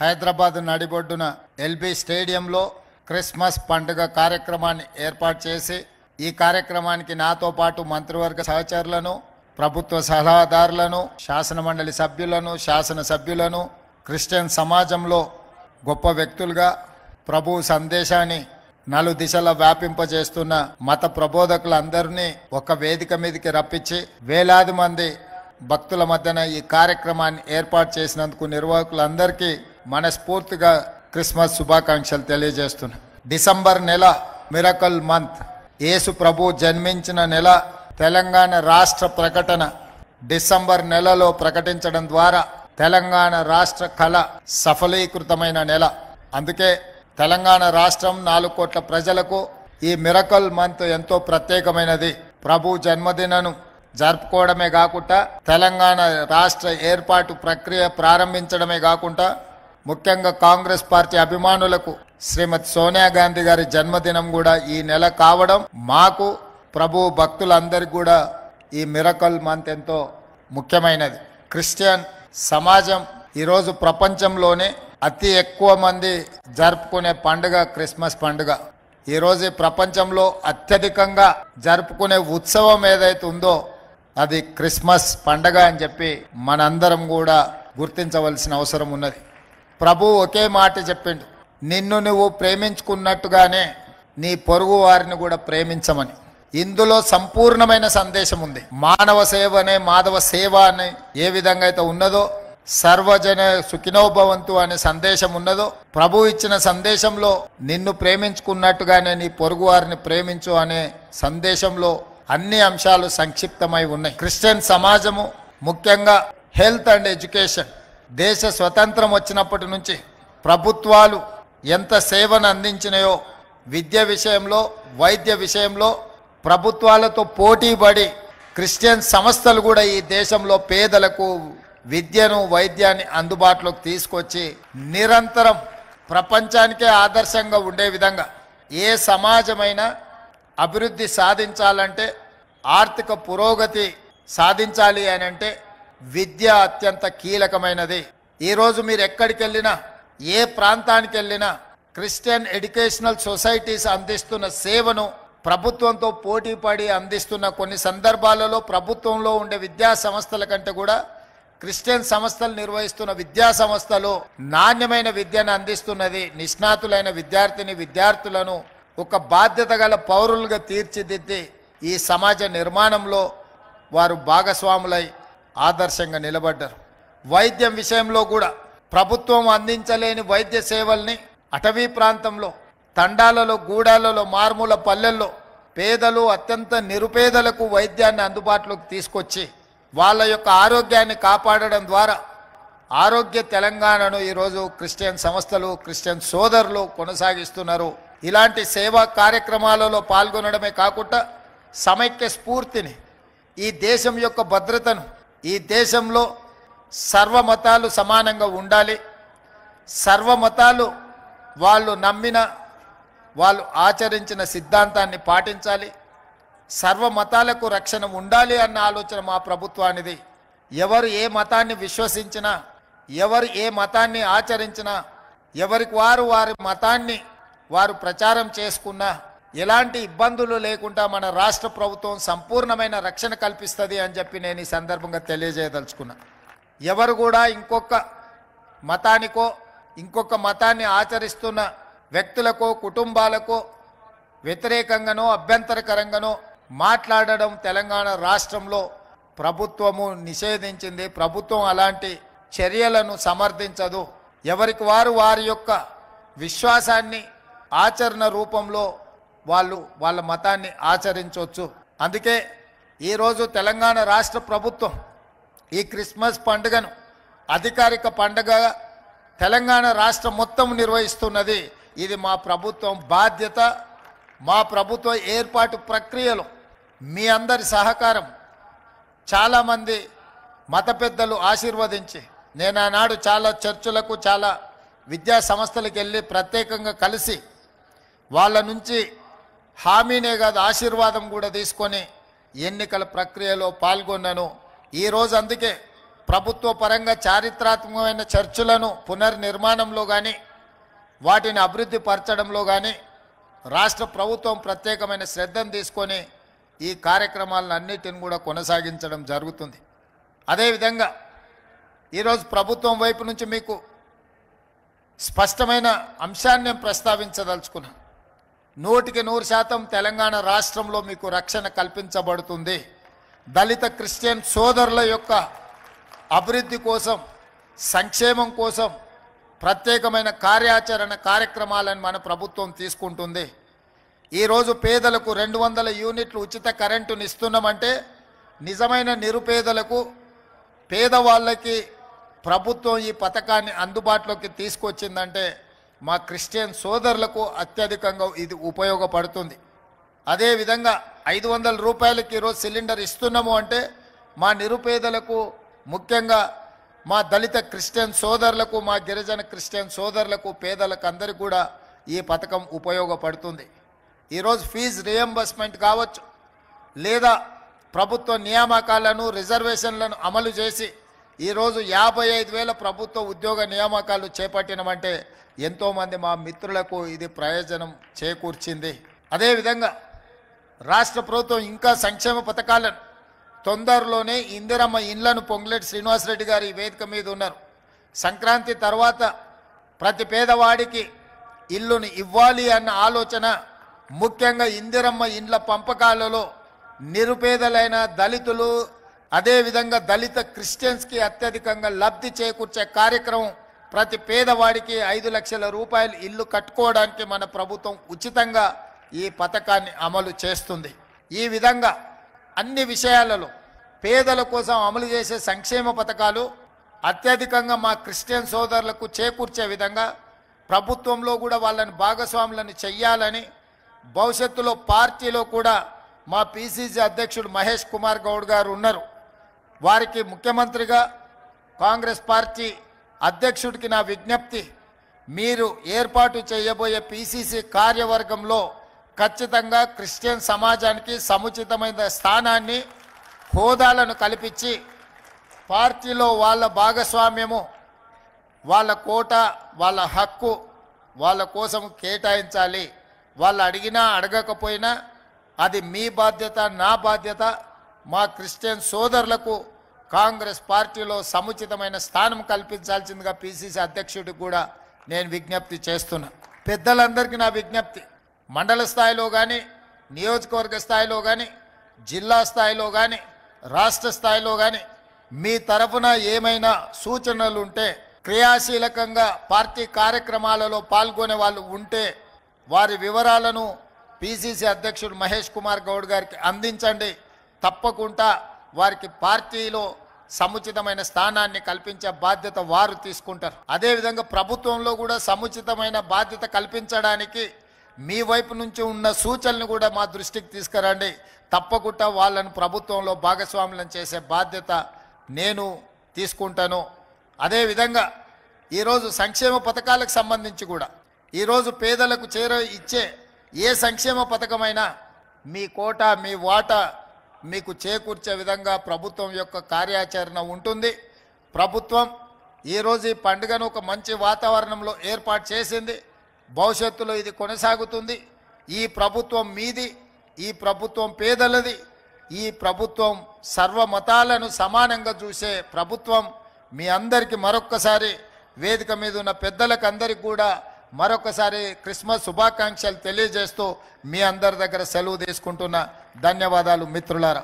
హైదరాబాద్ నడిబొడ్డున ఎల్బీ స్టేడియంలో క్రిస్మస్ పండుగ కార్యక్రమాన్ని ఏర్పాటు చేసి ఈ కార్యక్రమానికి నాతో పాటు మంత్రివర్గ సహచరులను, ప్రభుత్వ సలహాదారులను, శాసనమండలి సభ్యులను, శాసనసభ్యులను, క్రిస్టియన్ సమాజంలో గొప్ప వ్యక్తులుగా ప్రభు సందేశాన్ని నలుదిశలా వ్యాపింపజేస్తున్న మత ప్రబోధకులందరినీ ఒక వేదిక మీదకి రప్పించి వేలాది మంది భక్తుల మధ్యన ఈ కార్యక్రమాన్ని ఏర్పాటు చేసినందుకు నిర్వాహకులందరికీ మనస్ఫూర్తిగా క్రిస్మస్ శుభాకాంక్షలు తెలియజేస్తున్నా. డిసెంబర్ నెల మిరకల్ మంత్, యేసు ప్రభు జన్మించిన నెల. తెలంగాణ రాష్ట్ర ప్రకటన డిసెంబర్ నెలలో ప్రకటించడం ద్వారా తెలంగాణ రాష్ట్ర కళ సఫలీకృతమైన నెల. అందుకే తెలంగాణ రాష్ట్రం 4 కోట్ల ప్రజలకు ఈ మిరకల్ మంత్ ఎంతో ప్రత్యేకమైనది. ప్రభు జన్మదినను జరుపుకోవడమే కాకుండా తెలంగాణ రాష్ట్ర ఏర్పాటు ప్రక్రియ ప్రారంభించడమే కాకుండా ముఖ్యంగా కాంగ్రెస్ పార్టీ అభిమానులకు శ్రీమతి సోనియా గాంధీ గారి జన్మదినం కూడా ఈ నెల కావడం, మాకు ప్రభు భక్తులందరికీ కూడా ఈ మిరకల్ మంత్ ఎంతో ముఖ్యమైనది. క్రిస్టియన్ సమాజం ఈరోజు ప్రపంచంలోనే అతి ఎక్కువ మంది జరుపుకునే పండుగ క్రిస్మస్ పండుగ. ఈరోజు ప్రపంచంలో అత్యధికంగా జరుపుకునే ఉత్సవం ఏదైతే ఉందో అది క్రిస్మస్ పండుగ అని చెప్పి మనందరం కూడా గుర్తించవలసిన అవసరం ఉన్నది. ప్రభు ఒకే మాట చెప్పిండు, నిన్ను నువ్వు ప్రేమించుకున్నట్టుగానే నీ పొరుగు వారిని కూడా ప్రేమించమని. ఇందులో సంపూర్ణమైన సందేశం ఉంది. మానవ సేవనే మాధవ సేవ అని ఏ విధంగా అయితే ఉన్నదో, సర్వజన సుఖినోభవంతు అనే సందేశం ఉన్నదో, ప్రభు ఇచ్చిన సందేశంలో నిన్ను ప్రేమించుకున్నట్టుగానే నీ పొరుగు వారిని ప్రేమించు అనే సందేశంలో అన్ని అంశాలు సంక్షిప్తమై ఉన్నాయి. క్రిస్టియన్ సమాజము ముఖ్యంగా హెల్త్ అండ్ ఎడ్యుకేషన్, దేశ స్వతంత్రం వచ్చినప్పటి నుంచి ప్రభుత్వాలు ఎంత సేవను అందించినాయో విద్య విషయంలో, వైద్య విషయంలో ప్రభుత్వాలతో పోటీపడి క్రిస్టియన్ సంస్థలు కూడా ఈ దేశంలో పేదలకు విద్యను, వైద్యాన్ని అందుబాటులోకి తీసుకొచ్చి నిరంతరం ప్రపంచానికే ఆదర్శంగా ఉండే విధంగా ఏ సమాజమైనా అభివృద్ధి సాధించాలంటే, ఆర్థిక పురోగతి సాధించాలి అని అంటే విద్య అత్యంత కీలకమైనది. ఈరోజు మీరు ఎక్కడికి వెళ్ళినా, ఏ ప్రాంతానికి వెళ్ళినా క్రిస్టియన్ ఎడ్యుకేషనల్ సొసైటీస్ అందిస్తున్న సేవను ప్రభుత్వంతో పోటీపడి అందిస్తున్న కొన్ని సందర్భాలలో ప్రభుత్వంలో ఉండే విద్యా సంస్థల కంటే కూడా క్రిస్టియన్ సంస్థలు నిర్వహిస్తున్న విద్యా సంస్థలు నాణ్యమైన విద్యను అందిస్తున్నది. నిష్ణాతులైన విద్యార్థులను ఒక బాధ్యత గల పౌరులుగా తీర్చిదిద్ది ఈ సమాజ నిర్మాణంలో వారు భాగస్వాములై ఆదర్శంగా నిలబడ్డారు. వైద్యం విషయంలో కూడా ప్రభుత్వం అందించలేని వైద్య సేవల్ని అటవీ ప్రాంతంలో, తండాలలో, గూడాలలో, మారుమూల పల్లెల్లో పేదలు, అత్యంత నిరుపేదలకు వైద్యాన్ని అందుబాటులోకి తీసుకొచ్చి వాళ్ళ యొక్క ఆరోగ్యాన్ని కాపాడడం ద్వారా ఆరోగ్య తెలంగాణను ఈరోజు క్రిస్టియన్ సంస్థలు, క్రిస్టియన్ సోదరులు కొనసాగిస్తున్నారు. ఇలాంటి సేవా కార్యక్రమాలలో పాల్గొనడమే కాకుండా సమైక్య స్ఫూర్తిని, ఈ దేశం యొక్క భద్రతను, ఈ దేశంలో సర్వమతాలు సమానంగా ఉండాలి, సర్వమతాలు వాళ్ళు నమ్మిన, వాళ్ళు ఆచరించిన సిద్ధాంతాన్ని పాటించాలి, సర్వమతాలకు రక్షణ ఉండాలి అన్న ఆలోచన మా ప్రభుత్వానిది. ఎవరు ఏ మతాన్ని విశ్వసించినా, ఎవరు ఏ మతాన్ని ఆచరించినా, ఎవరికి వారి మతాన్ని వారు ప్రచారం చేసుకున్నా ఎలాంటి ఇబ్బందులు లేకుండా మన రాష్ట్ర ప్రభుత్వం సంపూర్ణమైన రక్షణ కల్పిస్తుంది అని చెప్పి నేను ఈ సందర్భంగా తెలియజేయదలుచుకున్నా. ఎవరు కూడా ఇంకొక మతానికో, ఇంకొక మతాన్ని ఆచరిస్తున్న వ్యక్తులకో, కుటుంబాలకో వ్యతిరేకంగానో, అభ్యంతరకరంగానో మాట్లాడడం తెలంగాణ రాష్ట్రంలో ప్రభుత్వము నిషేధించింది. ప్రభుత్వం అలాంటి చర్యలను సమర్థించదు. ఎవరికి వారి యొక్క విశ్వాసాన్ని ఆచరణ రూపంలో వాళ్ళ మతాన్ని ఆచరించవచ్చు. అందుకే ఈరోజు తెలంగాణ రాష్ట్ర ప్రభుత్వం ఈ క్రిస్మస్ పండుగను అధికారిక పండుగ తెలంగాణ రాష్ట్రం మొత్తం నిర్వహిస్తున్నది. ఇది మా ప్రభుత్వం బాధ్యత. మా ప్రభుత్వ ఏర్పాటు ప్రక్రియలో మీ అందరి సహకారం, చాలామంది మత పెద్దలు ఆశీర్వదించి, నేను ఆనాడు చాలా చర్చులకు, చాలా విద్యా సంస్థలకు వెళ్ళి ప్రత్యేకంగా కలిసి వాళ్ళ నుంచి హామీనే కాదు ఆశీర్వాదం కూడా తీసుకొని ఎన్నికల ప్రక్రియలో పాల్గొన్నాను. ఈరోజు అందుకే ప్రభుత్వ పరంగా చారిత్రాత్మకమైన చర్చులను పునర్నిర్మాణంలో కానీ వాటిని అభివృద్ధి పరచడంలో కానీ రాష్ట్ర ప్రభుత్వం ప్రత్యేకమైన శ్రద్ధను తీసుకొని ఈ కార్యక్రమాలన్నిటిని కూడా కొనసాగించడం జరుగుతుంది. అదేవిధంగా ఈరోజు ప్రభుత్వం వైపు నుంచి మీకు స్పష్టమైన అంశాన్ని నేను ప్రస్తావించదలుచుకున్నాను. 100% తెలంగాణ రాష్ట్రంలో మీకు రక్షణ కల్పించబడుతుంది. దళిత క్రిస్టియన్ సోదరుల యొక్క అభివృద్ధి కోసం, సంక్షేమం కోసం ప్రత్యేకమైన కార్యక్రమాలను మన ప్రభుత్వం తీసుకుంటుంది. ఈరోజు పేదలకు 200 యూనిట్లు ఉచిత కరెంటుని ఇస్తున్నామంటే నిజమైన నిరుపేదలకు, పేదవాళ్ళకి ప్రభుత్వం ఈ పథకాన్ని అందుబాటులోకి తీసుకొచ్చిందంటే మా క్రిస్టియన్ సోదరులకు అత్యధికంగా ఇది ఉపయోగపడుతుంది. అదేవిధంగా 500 రూపాయలకి ఈరోజు సిలిండర్ ఇస్తున్నాము అంటే మా నిరుపేదలకు, ముఖ్యంగా మా దళిత క్రిస్టియన్ సోదరులకు, మా గిరిజన క్రిస్టియన్ సోదరులకు, పేదలకు అందరికీ కూడా ఈ పథకం ఉపయోగపడుతుంది. ఈరోజు ఫీజు రియంబర్స్మెంట్ కావచ్చు, లేదా ప్రభుత్వ నియామకాలను, రిజర్వేషన్లను అమలు చేసి ఈరోజు 55,000 ప్రభుత్వ ఉద్యోగ నియామకాలు చేపట్టినమంటే ఎంతోమంది మా మిత్రులకు ఇది ప్రయోజనం చేకూర్చింది. అదేవిధంగా రాష్ట్ర ప్రభుత్వం ఇంకా సంక్షేమ పథకాలను తొందరలోనే ఇందిరమ్మ ఇండ్లను పొంగులేటి శ్రీనివాసరెడ్డి గారు ఈ వేదిక మీద ఉన్నారు. సంక్రాంతి తర్వాత ప్రతి పేదవాడికి ఇల్లుని ఇవ్వాలి అన్న ఆలోచన, ముఖ్యంగా ఇందిరమ్మ ఇండ్ల పంపకాలలో నిరుపేదలైన దళితులు, అదేవిధంగా దళిత క్రిస్టియన్స్కి అత్యధికంగా లబ్ధి చేకూర్చే కార్యక్రమం, ప్రతి పేదవాడికి 5 లక్షల రూపాయలు ఇల్లు కట్టుకోవడానికి మన ప్రభుత్వం ఉచితంగా ఈ పథకాన్ని అమలు చేస్తుంది. ఈ విధంగా అన్ని విషయాలలో పేదల కోసం అమలు చేసే సంక్షేమ పథకాలు అత్యధికంగా మా క్రిస్టియన్ సోదరులకు చేకూర్చే విధంగా ప్రభుత్వంలో కూడా వాళ్ళని భాగస్వాములను చెయ్యాలని, భవిష్యత్తులో పార్టీలో కూడా మా పిసిసి అధ్యక్షుడు మహేష్ కుమార్ గౌడ్ గారు ఉన్నారు. వారికి ముఖ్యమంత్రిగా, కాంగ్రెస్ పార్టీ అధ్యక్షుడికి నా విజ్ఞప్తి, మీరు ఏర్పాటు చేయబోయే పిసిసి కార్యవర్గంలో ఖచ్చితంగా క్రిస్టియన్ సమాజానికి సముచితమైన స్థానాన్ని, హోదాలను కల్పించి పార్టీలో వాళ్ళ భాగస్వామ్యము, వాళ్ళ కోట, వాళ్ళ హక్కు వాళ్ళ కోసం కేటాయించాలి. వాళ్ళు అడిగినా అడగకపోయినా అది మీ బాధ్యత, నా బాధ్యత. మా క్రిస్టియన్ సోదరులకు కాంగ్రెస్ పార్టీలో సముచితమైన స్థానం కల్పించాల్సిందిగా పిసిసి అధ్యక్షుడికి కూడా నేను విజ్ఞప్తి చేస్తున్నా. పెద్దలందరికీ నా విజ్ఞప్తి, మండల స్థాయిలో కానీ, నియోజకవర్గ స్థాయిలో కానీ, జిల్లా స్థాయిలో కానీ, రాష్ట్ర స్థాయిలో కానీ మీ తరఫున ఏమైనా సూచనలు ఉంటే, క్రియాశీలకంగా పార్టీ కార్యక్రమాలలో పాల్గొనే వాళ్ళు ఉంటే వారి వివరాలను పిసిసి అధ్యక్షుడు మహేష్ కుమార్ గౌడ్ గారికి అందించండి. తప్పకుండా వారికి పార్టీలో సముచితమైన స్థానాన్ని కల్పించే బాధ్యత వారు తీసుకుంటారు. అదేవిధంగా ప్రభుత్వంలో కూడా సముచితమైన బాధ్యత కల్పించడానికి మీ వైపు నుంచి ఉన్న సూచనలు కూడా మా దృష్టికి తీసుకురండి. తప్పకుండా వాళ్ళను ప్రభుత్వంలో భాగస్వాములను చేసే బాధ్యత నేను తీసుకుంటాను. అదేవిధంగా ఈరోజు సంక్షేమ పథకాలకు సంబంధించి కూడా ఈరోజు పేదలకు ఇచ్చే ఏ సంక్షేమ పథకమైనా మీ కోట, మీ వాటా మీకు చేకూర్చే విధంగా ప్రభుత్వం యొక్క కార్యాచరణ ఉంటుంది. ప్రభుత్వం ఈరోజు ఈ పండుగను ఒక మంచి వాతావరణంలో ఏర్పాటు చేసింది. భవిష్యత్తులో ఇది కొనసాగుతుంది. ఈ ప్రభుత్వం మీది, ఈ ప్రభుత్వం పేదలది, ఈ ప్రభుత్వం సర్వమతాలను సమానంగా చూసే ప్రభుత్వం. మీ అందరికీ మరొక్కసారి వేదిక మీద ఉన్న పెద్దలకు అందరికీ కూడా మరొకసారి క్రిస్మస్ శుభాకాంక్షలు తెలియజేస్తూ మీ అందరి దగ్గర సెలవు తీసుకుంటున్నా. ధన్యవాదాలు మిత్రులారా.